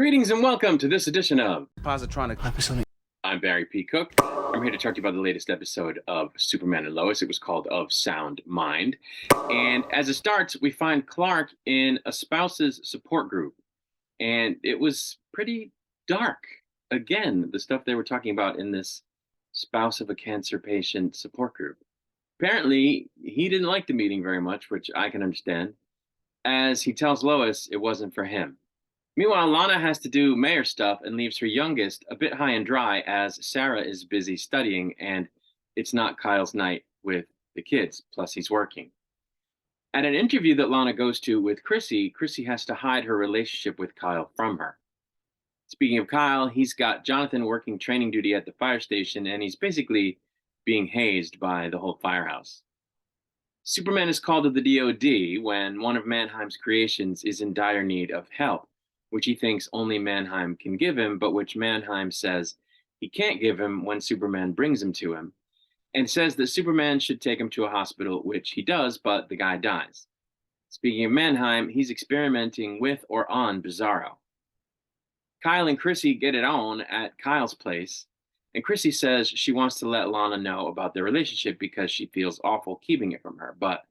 Greetings and welcome to this edition of Positronic. I'm Barry P. Cook. I'm here to talk to you about the latest episode of Superman and Lois. It was called Of Sound Mind. And as it starts, we find Clark in a spouse's support group. And it was pretty dark. Again, the stuff they were talking about in this spouse of a cancer patient support group. Apparently, he didn't like the meeting very much, which I can understand, as he tells Lois it wasn't for him. Meanwhile, Lana has to do mayor stuff and leaves her youngest a bit high and dry as Sarah is busy studying and it's not Kyle's night with the kids, plus he's working. At an interview that Lana goes to with Chrissy has to hide her relationship with Kyle from her. Speaking of Kyle, he's got Jonathan working training duty at the fire station and he's basically being hazed by the whole firehouse. Superman is called to the DOD when one of Mannheim's creations is in dire need of help, which he thinks only Mannheim can give him, but which Mannheim says he can't give him when Superman brings him to him, and says that Superman should take him to a hospital, which he does, but the guy dies. Speaking of Mannheim, he's experimenting with or on Bizarro. Kyle and Chrissy get it on at Kyle's place, and Chrissy says she wants to let Lana know about their relationship because she feels awful keeping it from her, but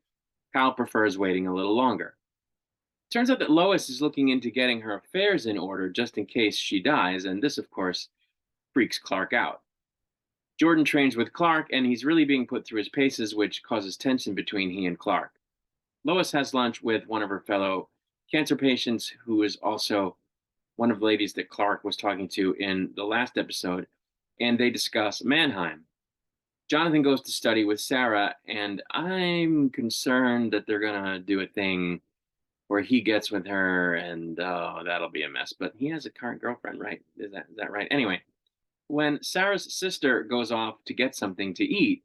Kyle prefers waiting a little longer. Turns out that Lois is looking into getting her affairs in order just in case she dies, and this, of course, freaks Clark out. Jordan trains with Clark, and he's really being put through his paces, which causes tension between he and Clark. Lois has lunch with one of her fellow cancer patients, who is also one of the ladies that Clark was talking to in the last episode, and they discuss Mannheim. Jonathan goes to study with Sarah, and I'm concerned that they're going to do a thing where he gets with her, and that'll be a mess. But he has a current girlfriend, right? Is that right? Anyway, when Sarah's sister goes off to get something to eat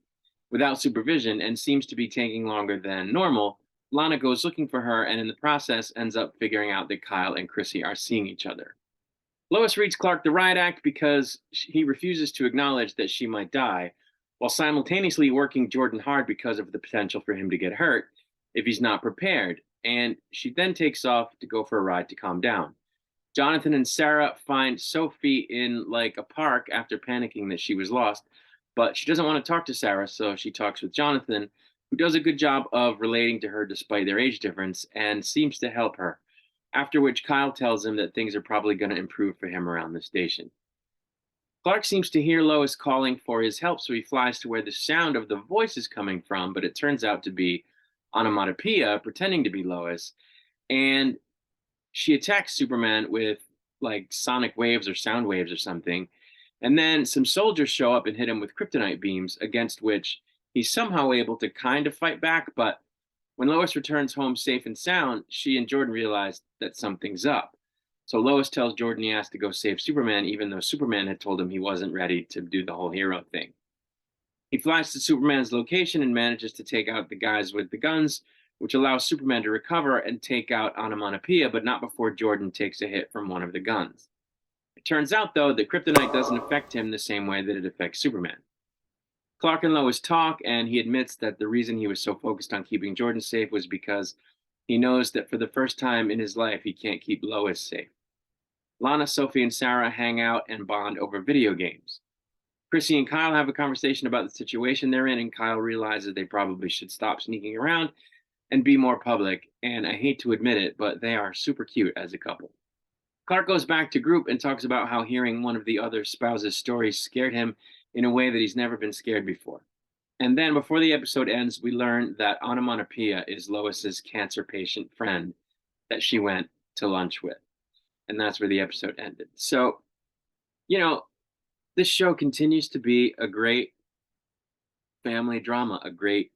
without supervision and seems to be taking longer than normal, Lana goes looking for her and in the process ends up figuring out that Kyle and Chrissy are seeing each other. Lois reads Clark the riot act because he refuses to acknowledge that she might die, while simultaneously working Jordan hard because of the potential for him to get hurt if he's not prepared. And she then takes off to go for a ride to calm down. Jonathan and Sarah find Sophie in like a park after panicking that she was lost, but she doesn't want to talk to Sarah, so she talks with Jonathan, who does a good job of relating to her despite their age difference and seems to help her, after which Kyle tells him that things are probably going to improve for him around the station. Clark seems to hear Lois calling for his help, so he flies to where the sound of the voice is coming from, but it turns out to be onomatopoeia pretending to be Lois, and she attacks Superman with like sonic waves or sound waves or something, and then some soldiers show up and hit him with kryptonite beams, against which he's somehow able to kind of fight back. But when Lois returns home safe and sound, she and Jordan realize that something's up. So Lois tells Jordan he has to go save Superman, even though Superman had told him he wasn't ready to do the whole hero thing. He flies to Superman's location and manages to take out the guys with the guns, which allows Superman to recover and take out onomatopoeia, but not before Jordan takes a hit from one of the guns. It turns out, though, that kryptonite doesn't affect him the same way that it affects Superman. Clark and Lois talk, and he admits that the reason he was so focused on keeping Jordan safe was because he knows that for the first time in his life, he can't keep Lois safe. Lana, Sophie, and Sarah hang out and bond over video games. Chrissy and Kyle have a conversation about the situation they're in, and Kyle realizes they probably should stop sneaking around and be more public, and I hate to admit it, but they are super cute as a couple. Clark goes back to group and talks about how hearing one of the other spouses' stories scared him in a way that he's never been scared before. And then before the episode ends, we learn that onomatopoeia is Lois's cancer patient friend that she went to lunch with. And that's where the episode ended. So, this show continues to be a great family drama, a great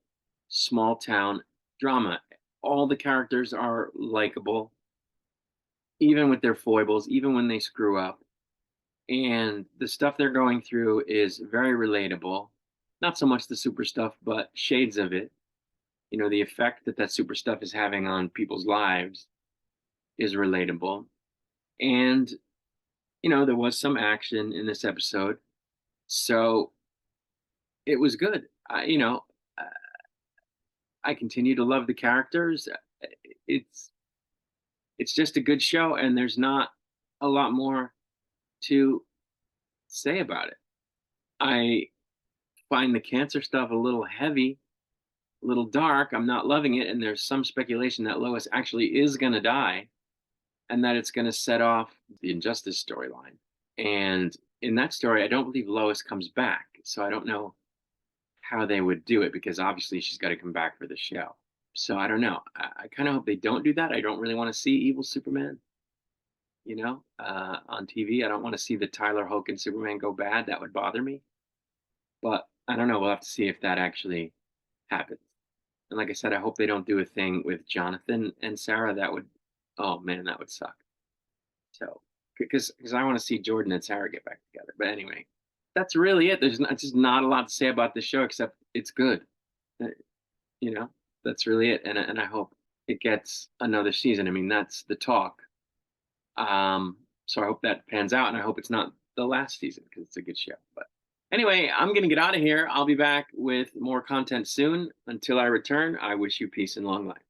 small town drama. All the characters are likable, even with their foibles, even when they screw up. And the stuff they're going through is very relatable. Not so much the super stuff, but shades of it. The effect that super stuff is having on people's lives is relatable. And, there was some action in this episode. So it was good. I continue to love the characters. It's just a good show, and there's not a lot more to say about it. I find the cancer stuff a little heavy, a little dark. I'm not loving it, and there's some speculation that Lois actually is going to die, and that it's going to set off the injustice storyline. And in that story, I don't believe Lois comes back, so I don't know how they would do it because obviously she's got to come back for the show. So I don't know. I kind of hope they don't do that. I don't really want to see evil Superman, on TV. I don't want to see the Tyler Hoechlin Superman go bad. That would bother me. But I don't know. We'll have to see if that actually happens. And like I said, I hope they don't do a thing with Jonathan and Sarah. That would, oh man, that would suck. So, because I want to see Jordan and Sarah get back together. But anyway, that's really it. There's not, just not a lot to say about this show except it's good. Uh, You know, that's really it. And I hope it gets another season. I mean, that's the talk. So I hope that pans out, and I hope it's not the last season because it's a good show. But anyway, I'm gonna get out of here. I'll be back with more content soon. Until I return, I wish you peace and long life.